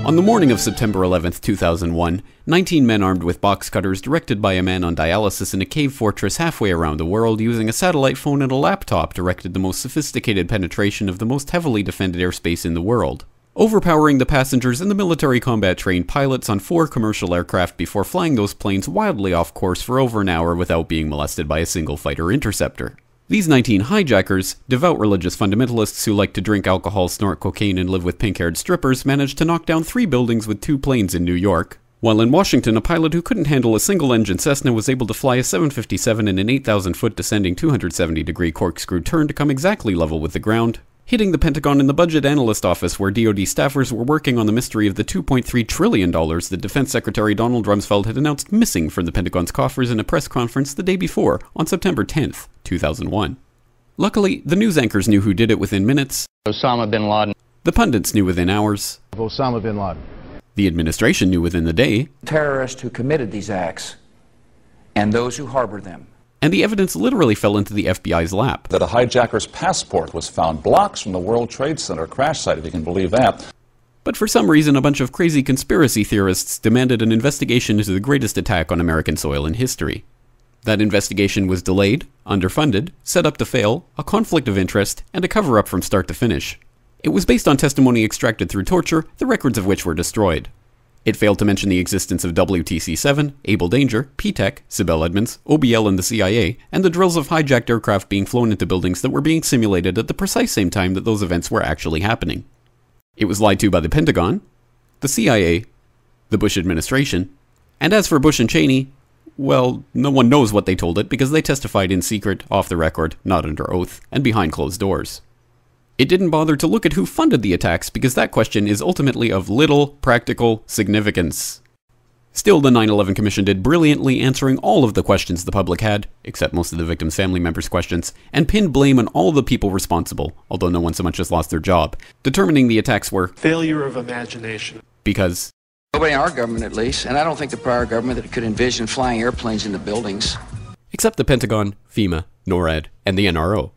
On the morning of September 11, 2001, 19 men armed with box cutters directed by a man on dialysis in a cave fortress halfway around the world using a satellite phone and a laptop directed the most sophisticated penetration of the most heavily defended airspace in the world, overpowering the passengers and the military combat-trained pilots on 4 commercial aircraft before flying those planes wildly off course for over an hour without being molested by a single fighter interceptor. These 19 hijackers, devout religious fundamentalists who like to drink alcohol, snort cocaine, and live with pink-haired strippers, managed to knock down 3 buildings with 2 planes in New York, while in Washington a pilot who couldn't handle a single-engine Cessna was able to fly a 757 in an 8,000-foot descending 270-degree corkscrew turn to come exactly level with the ground, hitting the Pentagon in the budget analyst office where DoD staffers were working on the mystery of the $2.3 trillion that Defense Secretary Donald Rumsfeld had announced missing from the Pentagon's coffers in a press conference the day before, on September 10th, 2001. Luckily, the news anchors knew who did it within minutes. Osama bin Laden. The pundits knew within hours. Osama bin Laden. The administration knew within the day. Terrorists who committed these acts and those who harbor them. And the evidence literally fell into the FBI's lap. That a hijacker's passport was found blocks from the World Trade Center crash site, if you can believe that. But for some reason, a bunch of crazy conspiracy theorists demanded an investigation into the greatest attack on American soil in history. That investigation was delayed, underfunded, set up to fail, a conflict of interest, and a cover-up from start to finish. It was based on testimony extracted through torture, the records of which were destroyed. It failed to mention the existence of WTC-7, Able Danger, P-TECH, Sibel Edmonds, OBL and the CIA, and the drills of hijacked aircraft being flown into buildings that were being simulated at the precise same time that those events were actually happening. It was lied to by the Pentagon, the CIA, the Bush administration, and as for Bush and Cheney, well, no one knows what they told it because they testified in secret, off the record, not under oath, and behind closed doors. It didn't bother to look at who funded the attacks because that question is ultimately of little practical significance. Still, the 9/11 Commission did brilliantly answering all of the questions the public had, except most of the victims' family members' questions, and pinned blame on all the people responsible, although no one so much as lost their job, determining the attacks were failure of imagination. Because nobody in our government, at least, and I don't think the prior government that could envision flying airplanes into buildings. Except the Pentagon, FEMA, NORAD, and the NRO.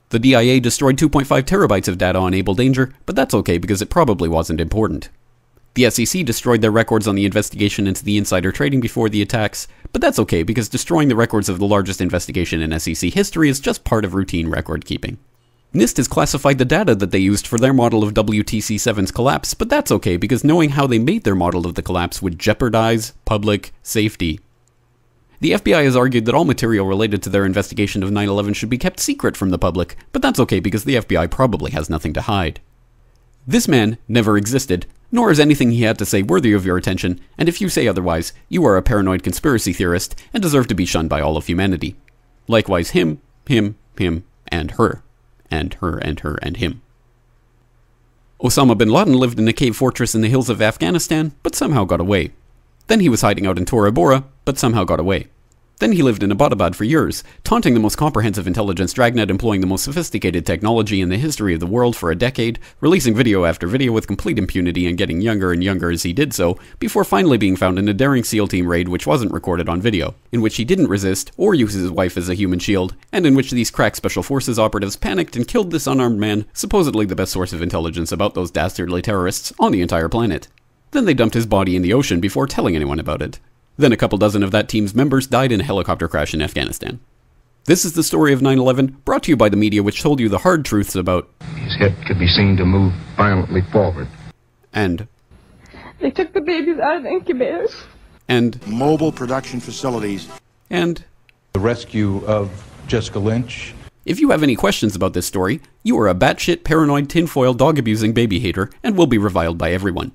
The DIA destroyed 2.5 terabytes of data on Able Danger, but that's okay because it probably wasn't important. The SEC destroyed their records on the investigation into the insider trading before the attacks, but that's okay because destroying the records of the largest investigation in SEC history is just part of routine record keeping. NIST has classified the data that they used for their model of WTC-7's collapse, but that's okay because knowing how they made their model of the collapse would jeopardize public safety. The FBI has argued that all material related to their investigation of 9/11 should be kept secret from the public, but that's okay because the FBI probably has nothing to hide. This man never existed, nor is anything he had to say worthy of your attention, and if you say otherwise, you are a paranoid conspiracy theorist and deserve to be shunned by all of humanity. Likewise him, and her, and her, and her, and him. Osama bin Laden lived in a cave fortress in the hills of Afghanistan, but somehow got away. Then he was hiding out in Tora Bora, but somehow got away. Then he lived in Abbottabad for years, taunting the most comprehensive intelligence dragnet employing the most sophisticated technology in the history of the world for a decade, releasing video after video with complete impunity and getting younger and younger as he did so, before finally being found in a daring SEAL team raid which wasn't recorded on video, in which he didn't resist or use his wife as a human shield, and in which these crack special forces operatives panicked and killed this unarmed man, supposedly the best source of intelligence about those dastardly terrorists on the entire planet. Then they dumped his body in the ocean before telling anyone about it. Then a couple dozen of that team's members died in a helicopter crash in Afghanistan. This is the story of 9/11, brought to you by the media which told you the hard truths about his head could be seen to move violently forward. And they took the babies out of the incubators. And mobile production facilities. And the rescue of Jessica Lynch. If you have any questions about this story, you are a batshit paranoid tinfoil dog-abusing baby hater and will be reviled by everyone.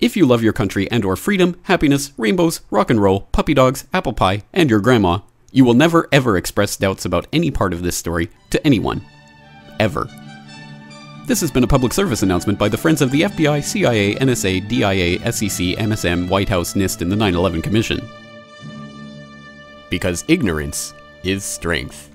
If you love your country and or freedom, happiness, rainbows, rock and roll, puppy dogs, apple pie, and your grandma, you will never ever express doubts about any part of this story to anyone. Ever. This has been a public service announcement by the Friends of the FBI, CIA, NSA, DIA, SEC, MSM, White House, NIST, and the 9/11 Commission. Because ignorance is strength.